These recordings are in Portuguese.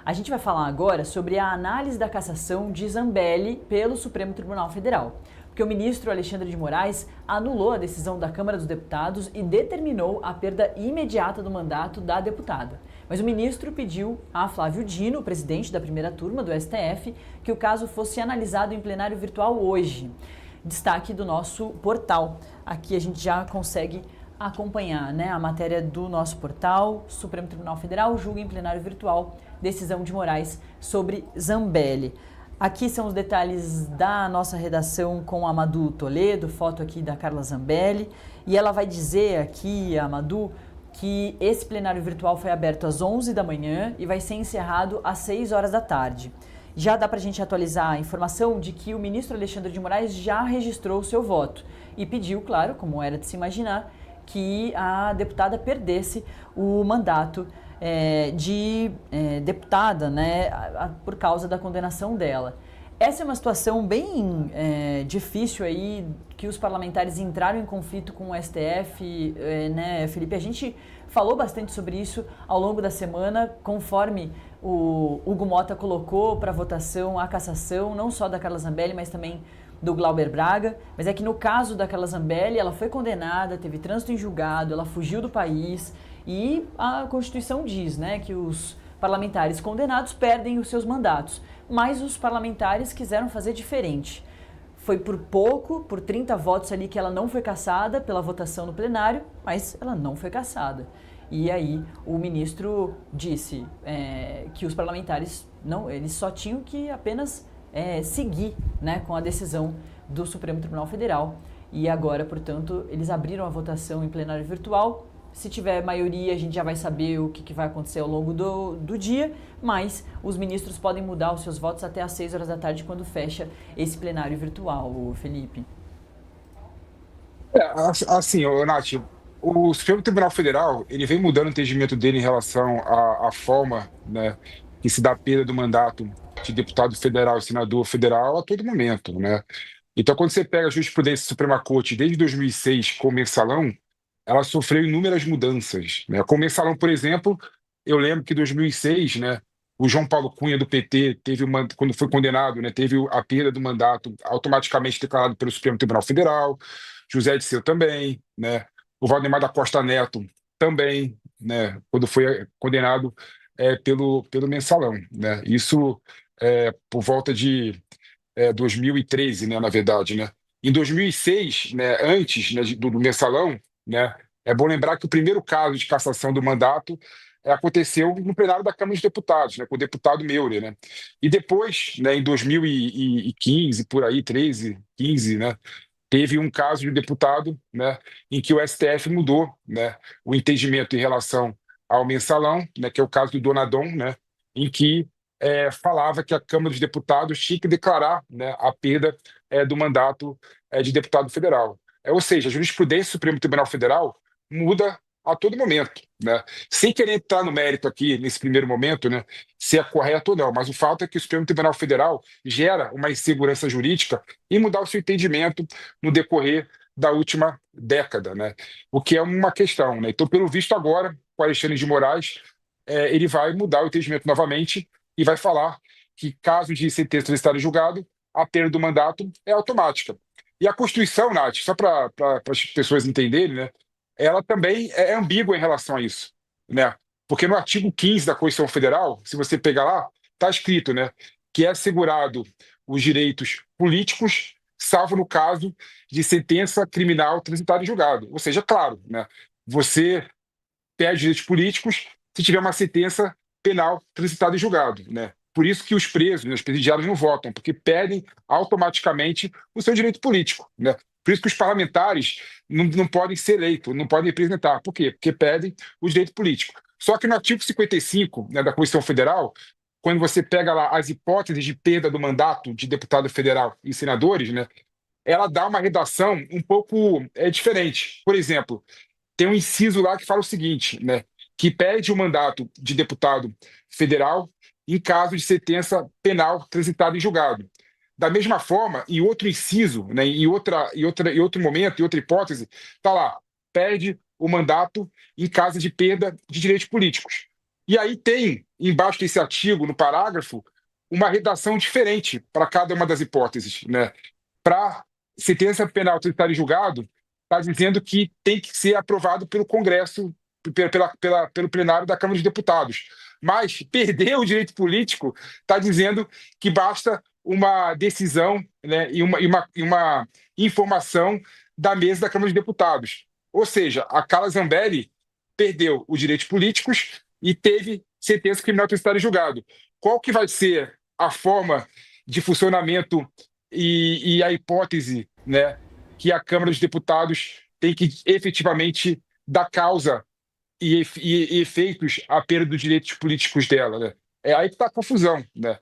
A gente vai falar agora sobre a análise da cassação de Zambelli pelo Supremo Tribunal Federal. Porque o ministro Alexandre de Moraes anulou a decisão da Câmara dos Deputados e determinou a perda imediata do mandato da deputada. Mas o ministro pediu a Flávio Dino, presidente da primeira turma do STF, que o caso fosse analisado em plenário virtual hoje. Destaque do nosso portal. Aqui a gente já consegue acompanhar, a matéria do nosso portal. Supremo Tribunal Federal julga em plenário virtual decisão de Moraes sobre Zambelli. Aqui são os detalhes da nossa redação com a Madu Toledo, foto aqui da Carla Zambelli, e ela vai dizer aqui, a Madu, que esse plenário virtual foi aberto às 11 da manhã e vai ser encerrado às 6 horas da tarde. Já dá para a gente atualizar a informação de que o ministro Alexandre de Moraes já registrou o seu voto e pediu, claro, como era de se imaginar, que a deputada perdesse o mandato de deputada, por causa da condenação dela. Essa é uma situação bem difícil aí, que os parlamentares entraram em conflito com o STF, Felipe? A gente falou bastante sobre isso ao longo da semana, conforme o Hugo Mota colocou para votação a cassação, não só da Carla Zambelli, mas também do Glauber Braga. Mas é que no caso da Carla Zambelli, ela foi condenada, teve trânsito em julgado, ela fugiu do país e a Constituição diz, que os parlamentares condenados perdem os seus mandatos. Mas os parlamentares quiseram fazer diferente. Foi por pouco, por 30 votos ali, que ela não foi cassada pela votação no plenário, mas ela não foi cassada. E aí o ministro disse que os parlamentares eles só tinham que apenas seguir com a decisão do Supremo Tribunal Federal. E agora, portanto, eles abriram a votação em plenário virtual. Se tiver maioria, a gente já vai saber o que vai acontecer ao longo do dia, mas os ministros podem mudar os seus votos até às 6 horas da tarde, quando fecha esse plenário virtual, Felipe. Assim, Nath, o Supremo Tribunal Federal, ele vem mudando o entendimento dele em relação à forma, que se dá a perda do mandato de deputado federal e senador federal a todo momento, Então, quando você pega a jurisprudência da Suprema Corte desde 2006 com o mensalão, ela sofreu inúmeras mudanças, Com o mensalão, por exemplo, eu lembro que em 2006, o João Paulo Cunha, do PT, quando foi condenado, teve a perda do mandato automaticamente declarado pelo Supremo Tribunal Federal, José Dirceu também, o Valdemar da Costa Neto também, quando foi condenado pelo mensalão, Isso por volta de 2013, na verdade, Em 2006, antes, do mensalão, é bom lembrar que o primeiro caso de cassação do mandato aconteceu no plenário da Câmara dos Deputados, com o deputado Meurer, E depois, em 2015, por aí, 13, 15, teve um caso de um deputado, em que o STF mudou, o entendimento em relação ao mensalão, que é o caso do Donadon, em que falava que a Câmara dos Deputados tinha que declarar, a perda do mandato de deputado federal. Ou seja, a jurisprudência do Supremo Tribunal Federal muda a todo momento, Sem querer entrar no mérito aqui, nesse primeiro momento, se é correto ou não, mas o fato é que o Supremo Tribunal Federal gera uma insegurança jurídica em mudar o seu entendimento no decorrer da última década, O que é uma questão, Então, pelo visto agora, com Alexandre de Moraes, ele vai mudar o entendimento novamente e vai falar que, caso de sentença transitada em julgado, a perda do mandato é automática. E a Constituição, Nath, só para as pessoas entenderem, ela também é ambígua em relação a isso, Porque no artigo 15 da Constituição Federal, se você pegar lá, está escrito, que é assegurado os direitos políticos, salvo no caso de sentença criminal transitada em julgado. Ou seja, claro, você perde direitos políticos se tiver uma sentença penal transitada em julgado, Por isso que os presos, os presidiários não votam, porque perdem automaticamente o seu direito político, Por isso que os parlamentares não podem ser eleitos, não podem representar. Por quê? Porque perdem o direito político. Só que no artigo 55, da Constituição Federal, quando você pega lá as hipóteses de perda do mandato de deputado federal e senadores, ela dá uma redação um pouco diferente. Por exemplo, tem um inciso lá que fala o seguinte, que perde o mandato de deputado federal em caso de sentença penal transitada em julgado. Da mesma forma, em outro inciso, em outro momento, em outra hipótese, está lá, perde o mandato em caso de perda de direitos políticos. E aí tem embaixo desse artigo, no parágrafo, uma redação diferente para cada uma das hipóteses, né? Para sentença penal transitada em julgado, está dizendo que tem que ser aprovado pelo Congresso, pelo plenário da Câmara dos Deputados. Mas perder o direito político está dizendo que basta uma decisão, né, e uma informação da mesa da Câmara dos Deputados. Ou seja, a Carla Zambelli perdeu os direitos políticos e teve sentença criminal transitada em julgado. Qual que vai ser a forma de funcionamento e a hipótese, né, que a Câmara dos Deputados tem que efetivamente dar causa e efeitos à perda dos direitos políticos dela, né? É aí que está a confusão, né?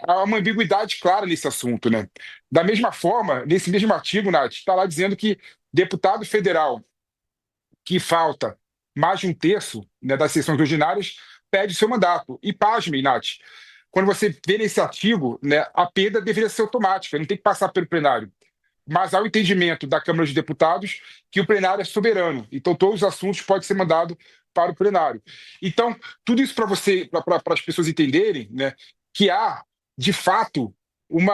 Há uma ambiguidade clara nesse assunto, né? Da mesma forma, nesse mesmo artigo, Nath, está lá dizendo que deputado federal que falta mais de um terço, né, das sessões ordinárias perde seu mandato. E pasmem, Nath, quando você vê nesse artigo, né, a perda deveria ser automática, não tem que passar pelo plenário. Mas há o entendimento da Câmara dos Deputados que o plenário é soberano. Então, todos os assuntos podem ser mandados para o plenário. Então, tudo isso para as pessoas entenderem, né, que há, de fato, um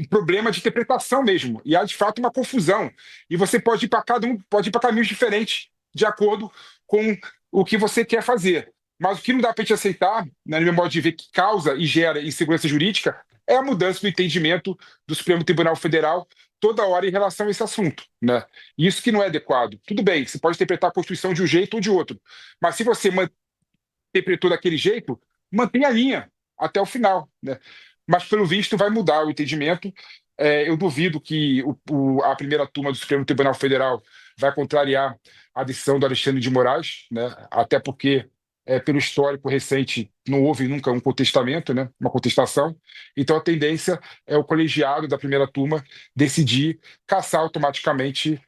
problema de interpretação mesmo. E há, de fato, uma confusão. E você pode ir para pode ir para caminhos diferentes, de acordo com o que você quer fazer. Mas o que não dá para a gente aceitar, né, no meu modo de ver, que causa e gera insegurança jurídica, é a mudança do entendimento do Supremo Tribunal Federal toda hora em relação a esse assunto, né? Isso que não é adequado. Tudo bem, você pode interpretar a Constituição de um jeito ou de outro, mas se você interpretou daquele jeito, mantenha a linha até o final, né? Mas, pelo visto, vai mudar o entendimento. Eu duvido que a primeira turma do Supremo Tribunal Federal vai contrariar a decisão do Alexandre de Moraes, né? Até porque pelo histórico recente, não houve nunca um contestamento, né? Uma contestação. Então, a tendência é o colegiado da primeira turma decidir cassar automaticamente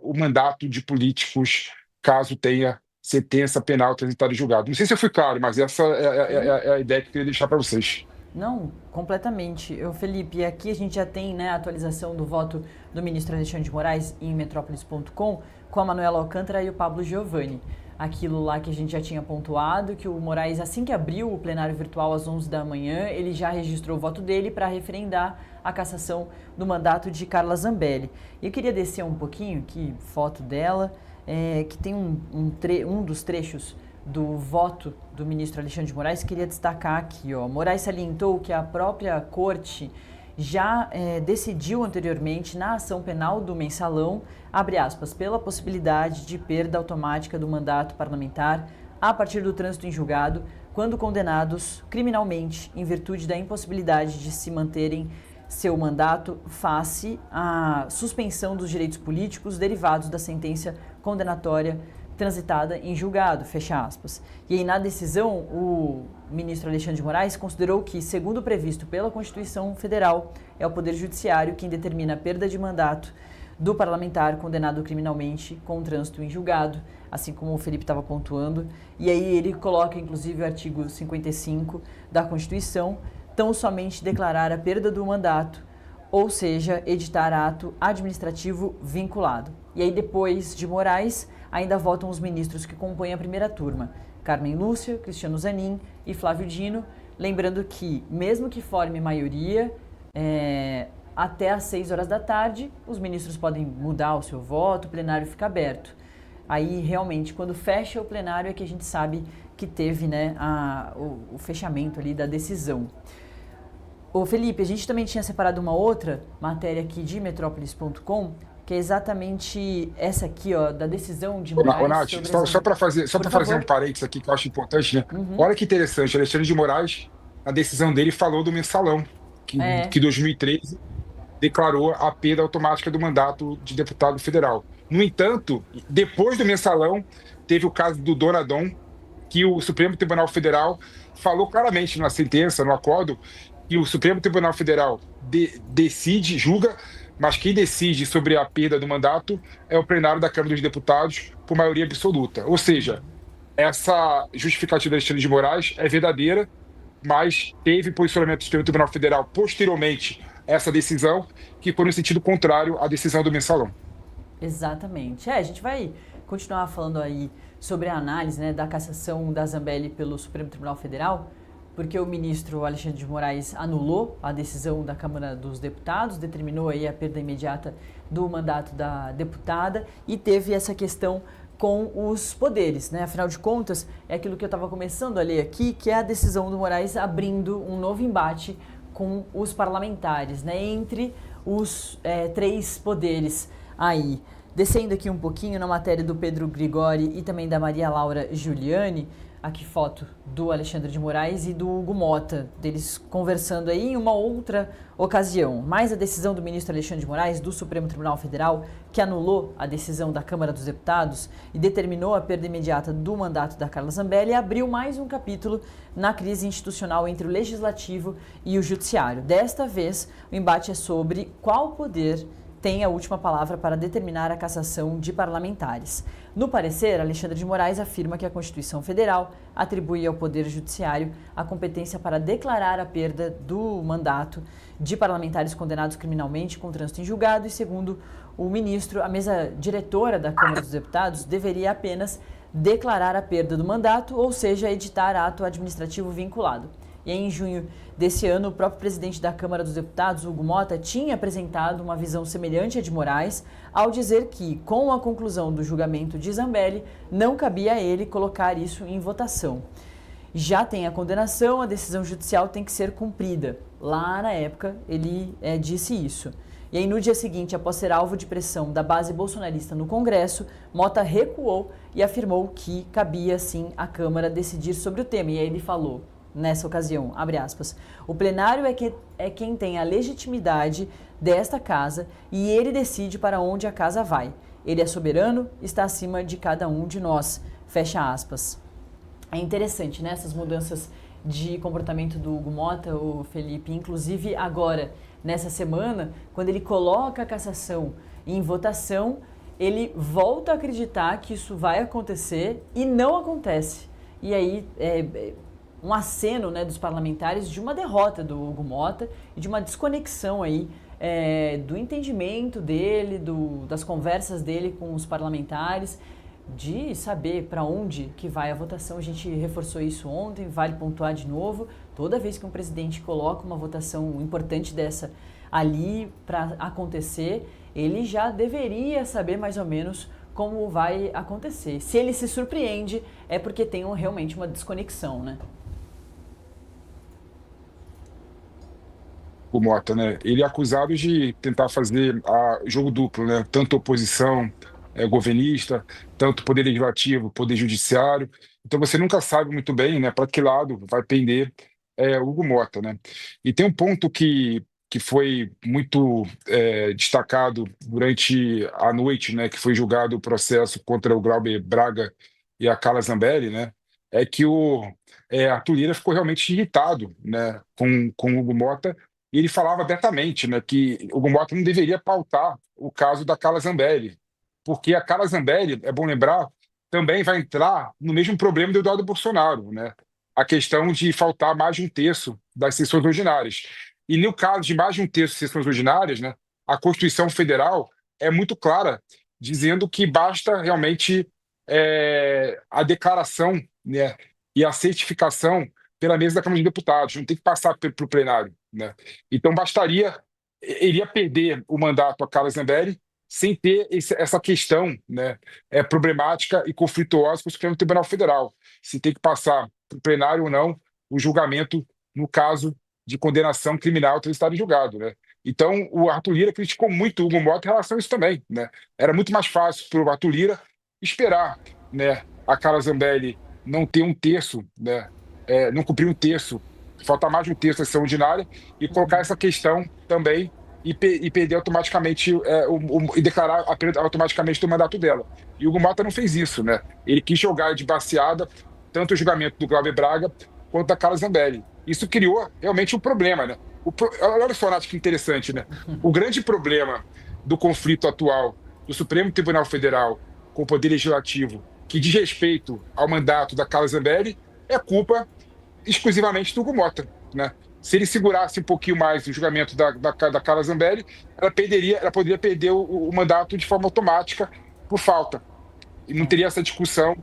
o mandato de políticos, caso tenha sentença penal transitada em julgado. Não sei se eu fui claro, mas essa é a ideia que eu queria deixar para vocês. Não, completamente. Felipe, aqui a gente já tem, né, a atualização do voto do ministro Alexandre de Moraes em metrópolis.com com a Manuela Alcântara e o Pablo Giovanni. Aquilo lá que a gente já tinha pontuado, que o Moraes, assim que abriu o plenário virtual às 11 da manhã, ele já registrou o voto dele para referendar a cassação do mandato de Carla Zambelli. E eu queria descer um pouquinho, que foto dela, que tem um dos trechos do voto do ministro Alexandre de Moraes, queria destacar aqui. Moraes salientou que a própria corte já decidiu anteriormente na ação penal do mensalão, abre aspas, pela possibilidade de perda automática do mandato parlamentar a partir do trânsito em julgado, quando condenados criminalmente em virtude da impossibilidade de se manterem seu mandato face à suspensão dos direitos políticos derivados da sentença condenatória transitada em julgado, fecha aspas. E aí, na decisão, o ministro Alexandre de Moraes considerou que, segundo o previsto pela Constituição Federal, é o Poder Judiciário quem determina a perda de mandato do parlamentar condenado criminalmente com trânsito em julgado, assim como o Felipe estava pontuando. E aí ele coloca, inclusive, o artigo 55 da Constituição, tão somente declarar a perda do mandato, ou seja, editar ato administrativo vinculado. E aí, depois de Moraes, ainda votam os ministros que compõem a primeira turma, Carmen Lúcia, Cristiano Zanin e Flávio Dino, lembrando que, mesmo que forme maioria, até às 6 horas da tarde, os ministros podem mudar o seu voto, o plenário fica aberto. Aí, realmente, quando fecha o plenário é que a gente sabe que teve, né, o fechamento ali da decisão. Ô Felipe, a gente também tinha separado uma outra matéria aqui de metrópolis.com, que é exatamente essa aqui, da decisão de Moraes. Nath, só para fazer um parênteses aqui que eu acho importante, né? Olha que interessante, Alexandre de Moraes, a decisão dele falou do mensalão, que em 2013 declarou a perda automática do mandato de deputado federal. No entanto, depois do mensalão, teve o caso do Donadon, que o Supremo Tribunal Federal falou claramente na sentença, no acordo, que o Supremo Tribunal Federal decide, julga, mas quem decide sobre a perda do mandato é o plenário da Câmara dos Deputados por maioria absoluta. Ou seja, essa justificativa do Alexandre de Moraes é verdadeira, mas teve posicionamento do Supremo Tribunal Federal posteriormente a essa decisão, que foi no sentido contrário à decisão do mensalão. Exatamente. A gente vai continuar falando aí sobre a análise, né, da cassação da Zambelli pelo Supremo Tribunal Federal, porque o ministro Alexandre de Moraes anulou a decisão da Câmara dos Deputados, determinou aí a perda imediata do mandato da deputada e teve essa questão com os poderes, né? Afinal de contas, é aquilo que eu estava começando a ler aqui, que é a decisão do Moraes abrindo um novo embate com os parlamentares, né? Entre os três poderes aí. Descendo aqui um pouquinho na matéria do Pedro Grigori e também da Maria Laura Giuliani, aqui foto do Alexandre de Moraes e do Hugo Motta, deles conversando aí em uma outra ocasião. Mas a decisão do ministro Alexandre de Moraes, do Supremo Tribunal Federal, que anulou a decisão da Câmara dos Deputados e determinou a perda imediata do mandato da Carla Zambelli, abriu mais um capítulo na crise institucional entre o Legislativo e o Judiciário. Desta vez, o embate é sobre qual poder tem a última palavra para determinar a cassação de parlamentares. No parecer, Alexandre de Moraes afirma que a Constituição Federal atribui ao Poder Judiciário a competência para declarar a perda do mandato de parlamentares condenados criminalmente com trânsito em julgado e, segundo o ministro, a mesa diretora da Câmara dos Deputados deveria apenas declarar a perda do mandato, ou seja, editar ato administrativo vinculado. E aí, em junho desse ano, o próprio presidente da Câmara dos Deputados, Hugo Motta, tinha apresentado uma visão semelhante à de Moraes, ao dizer que, com a conclusão do julgamento de Zambelli, não cabia a ele colocar isso em votação. Já tem a condenação, a decisão judicial tem que ser cumprida. Lá na época, ele disse isso. E aí, no dia seguinte, após ser alvo de pressão da base bolsonarista no Congresso, Motta recuou e afirmou que cabia, sim, à Câmara decidir sobre o tema. E aí ele falou, nessa ocasião, abre aspas, o plenário é quem tem a legitimidade desta casa e ele decide para onde a casa vai. Ele é soberano, está acima de cada um de nós, fecha aspas. É interessante, né, essas mudanças de comportamento do Hugo Motta, o Felipe, inclusive agora, nessa semana, quando ele coloca a cassação em votação, ele volta a acreditar que isso vai acontecer e não acontece. E aí, um aceno, né, dos parlamentares de uma derrota do Hugo Motta e de uma desconexão aí do entendimento dele, das conversas dele com os parlamentares, de saber para onde que vai a votação. A gente reforçou isso ontem, vale pontuar de novo. Toda vez que um presidente coloca uma votação importante dessa ali para acontecer, ele já deveria saber mais ou menos como vai acontecer. Se ele se surpreende, é porque tem realmente uma desconexão, né? O Motta, né? Ele é acusado de tentar fazer jogo duplo, né? Tanto oposição governista, tanto poder legislativo, poder judiciário. Então você nunca sabe muito bem, né, para que lado vai pender o Hugo Motta, né? E tem um ponto que foi muito destacado durante a noite, né, que foi julgado o processo contra o Glauber Braga e a Carla Zambelli, né? É que o Arthur Lira ficou realmente irritado, né, com o Hugo Motta. E ele falava abertamente, né, que o Hugo Motta não deveria pautar o caso da Carla Zambelli, porque a Carla Zambelli, é bom lembrar, também vai entrar no mesmo problema do Eduardo Bolsonaro, né? A questão de faltar mais de um terço das sessões ordinárias. E no caso de mais de um terço das sessões ordinárias, né, a Constituição Federal é muito clara, dizendo que basta realmente a declaração, né, e a certificação pela mesa da Câmara de Deputados, não tem que passar para o plenário, né? Então iria perder o mandato a Carla Zambelli sem ter essa questão, né, problemática e conflituosa com o Supremo Tribunal Federal, se tem que passar para o plenário ou não o julgamento no caso de condenação criminal transitado em julgado, né? Então o Arthur Lira criticou muito o Hugo Motta em relação a isso também, né? Era muito mais fácil para o Arthur Lira esperar, né, a Carla Zambelli não ter um terço, né, não cumprir um terço, faltar mais de um terço da sessão ordinária e colocar essa questão também e perder automaticamente e declarar a perda automaticamente do mandato dela. E o Hugo Motta não fez isso, né? Ele quis jogar de baseada tanto o julgamento do Glauber Braga quanto da Carla Zambelli. Isso criou realmente um problema, né? Olha só, Nath, que interessante, né? O grande problema do conflito atual do Supremo Tribunal Federal com o Poder Legislativo, que diz respeito ao mandato da Carla Zambelli, é culpa exclusivamente do Hugo Motta, né? Se ele segurasse um pouquinho mais o julgamento da Carla Zambelli, ela poderia perder o mandato de forma automática por falta. não teria essa discussão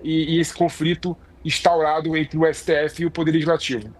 e esse conflito instaurado entre o STF e o Poder Legislativo.